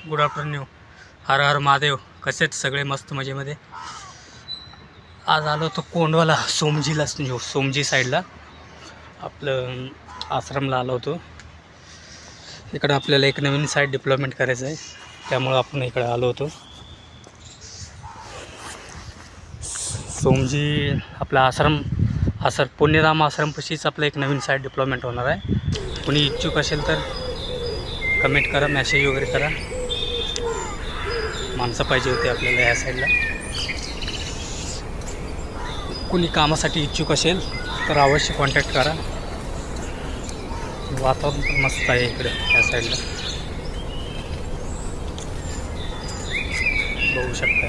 Good afternoon. हर हर महादेव. कसेच सगळे मस्त मजेमध्ये. आज आलो तो कोंडवाला सोमजीला, सोमजी साईडला आपलं आश्रमला आलो होतो. इकडं आपल्याला एक नवीन साईड डेव्हलपमेंट करायचं आहे, त्यामुळं आपण इकडे आलो होतो. सोमजी आपला आश्रम पुण्यराम आश्रमपाशीच आपलं एक नवीन साईड डेव्हलपमेंट होणार आहे. कोणी इच्छुक असेल तर कमेंट करा, मॅसेज वगैरे करा. माणसं पाहिजे होते आपल्याला या साईडला. कोणी कामासाठी इच्छुक असेल तर अवश्य कॉन्टॅक्ट करा. वातावरण पण मस्त आहे इकडे या साईडला, बघू शकता.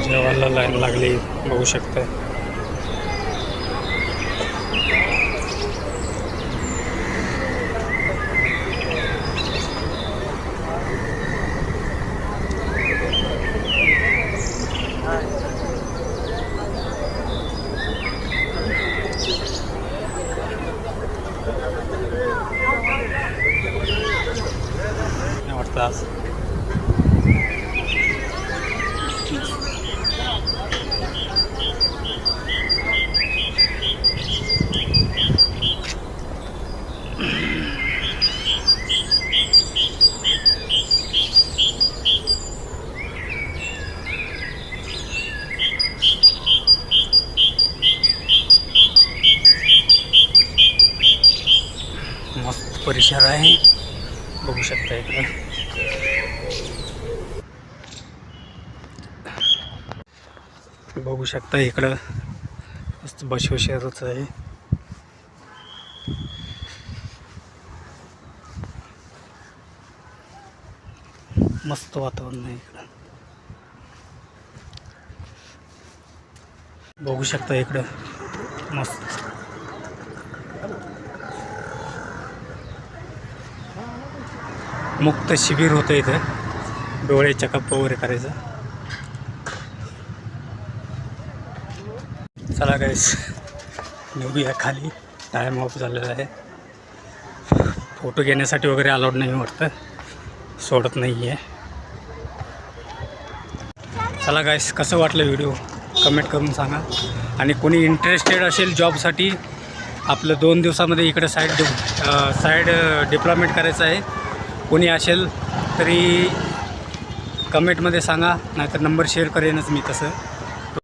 जेवायला लाईन लागली, बघू शकता. वाटतं आज मस्त परिसर आहे, बघू शकता. इकडं बघू शकता, इकडं मस्त बसवेश्वरच आहे. मस्त वातावरण आहे इकडं, बघू शकता. इकडं मस्त मुक्त शिबिर होतं इथं, डोळे चेकअप वगैरे करायचं. चला गाईस, निघूया खाली. टाईम ऑफ झालेला आहे. फोटो घेण्यासाठी वगैरे अलाउड नाही वाटतं, सोडत नाही आहे. चला गाईस, कसं वाटलं व्हिडिओ कमेंट करून सांगा. आणि कोणी इंटरेस्टेड असेल जॉबसाठी, आपलं 2 दिवसामध्ये इकडे साईड डेव्हलपमेंट करायचं आहे, कोणी असेल तरी कमेंटमध्ये सांगा, नाहीतर नंबर शेअर करेनच मी तसं.